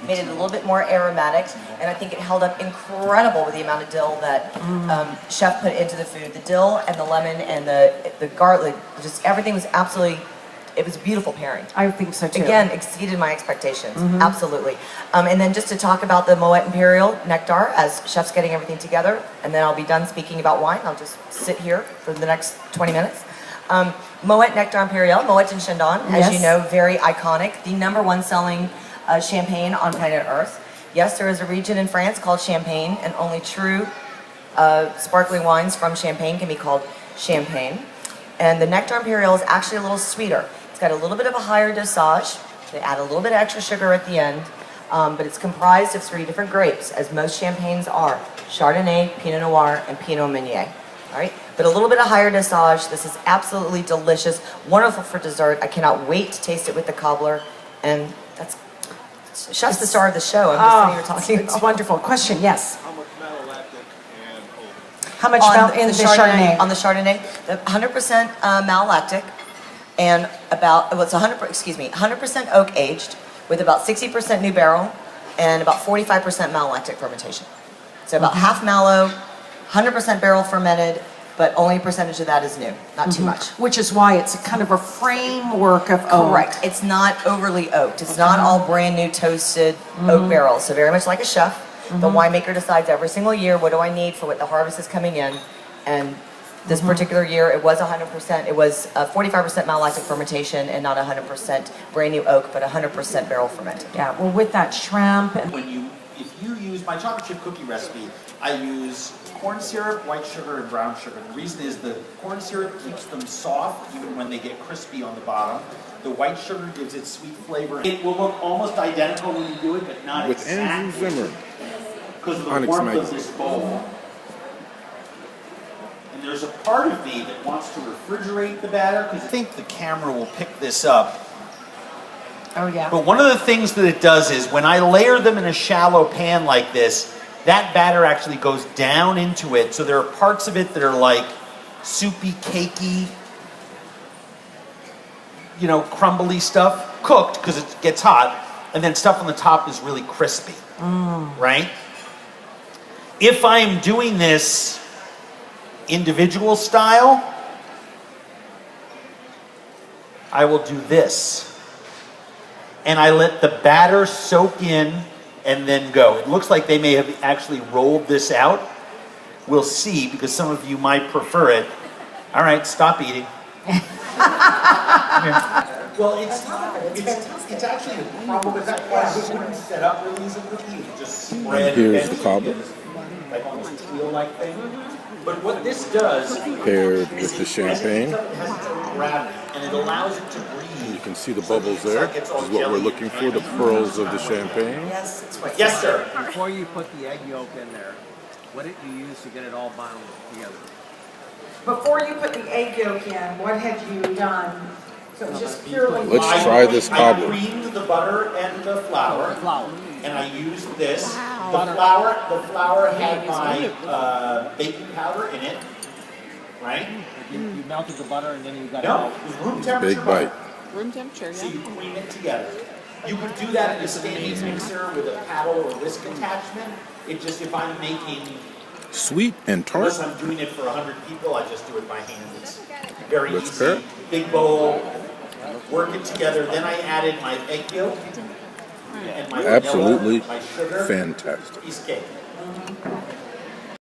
made it a little bit more aromatic, and I think it held up incredible with the amount of dill that chef put into the food. The dill and the lemon and the garlic, just everything was absolutely, it was a beautiful pairing. I think so too. Again, exceeded my expectations, absolutely. And then just to talk about the Moet Imperial Nectar as chef's getting everything together, and then I'll be done speaking about wine. I'll just sit here for the next 20 minutes. Moet Nectar Imperial, Moet and Chandon, as you know, very iconic, the #1 selling champagne on planet Earth. Yes, there is a region in France called Champagne, and only true sparkling wines from Champagne can be called champagne. And the Nectar Imperial is actually a little sweeter. It's got a little bit of a higher dosage. They add a little bit of extra sugar at the end, but it's comprised of 3 different grapes, as most champagnes are: Chardonnay, Pinot Noir, and Pinot Meunier. All right, but a little bit of higher dosage. This is absolutely delicious, wonderful for dessert. I cannot wait to taste it with the cobbler, and that's chef's the star of the show. I'm just sitting here talking. It's wonderful. Question, yes. How much malolactic and oak? How much in the Chardonnay? On the Chardonnay, 100% malolactic, and about, well, it's 100% oak aged with about 60% new barrel and about 45% malolactic fermentation. So about half mallow, 100% barrel fermented, but only a percentage of that is new, not too much. Which is why it's a kind of a framework of oak. Correct. It's not overly oaked. It's not all brand new toasted oak barrels. So very much like a chef, the winemaker decides every single year, what do I need for what the harvest is coming in? And this particular year, it was 100%. It was 45% malolactic fermentation and not 100% brand new oak, but 100% barrel fermented. Yeah. Well, with that shrimp and If you use my chocolate chip cookie recipe, I use corn syrup, white sugar, and brown sugar. The reason is the corn syrup keeps them soft even when they get crispy on the bottom. The white sugar gives it sweet flavor. It will look almost identical when you do it, but not With exactly. Andrew Zimmern. Because of the Onyx warmth of magazine. this bowl. And there's a part of me that wants to refrigerate the batter because I think the camera will pick this up. oh yeah. But one of the things that it does is when I layer them in a shallow pan like this, that batter actually goes down into it. So there are parts of it that are like soupy, cakey, you know, crumbly stuff, cooked because it gets hot, and then stuff on the top is really crispy, right? If I'm doing this individual style, I will do this. And I let the batter soak in and then go. It looks like they may have actually rolled this out. We'll see, because some of you might prefer it. All right, stop eating. Well, it's actually a crumble, but that wouldn't set up really easy cookie. You just spread. Here's the cobbler. Like almost a teal-like thing. But what this does, Paired with the champagne. it has its own gravity, and it allows it to breathe. You can see the bubbles there. This is what we're looking for, the pearls of the champagne. Yes, it's what. Yes, sir. Before you put the egg yolk in there, what did you use to get it all bound together? Before you put the egg yolk in, what had you done? So it was just purely Let's try this cobbler. I creamed the butter and the flour. Flour. And I used this. The flour had my baking powder in it, right? You melted the butter and then you got No, it it was room temperature Big butter. bite. Room temperature, So yeah. you cream it together. You could do that in a standing mixer with a paddle or whisk attachment. It just, if I'm making, Sweet and tart. unless I'm doing it for 100 people, I just do it by hand. It's very Let's easy. pair it. Big bowl, work it together. Then I added my egg yolk and my Absolutely vanilla, my sugar, fantastic. piece of cake.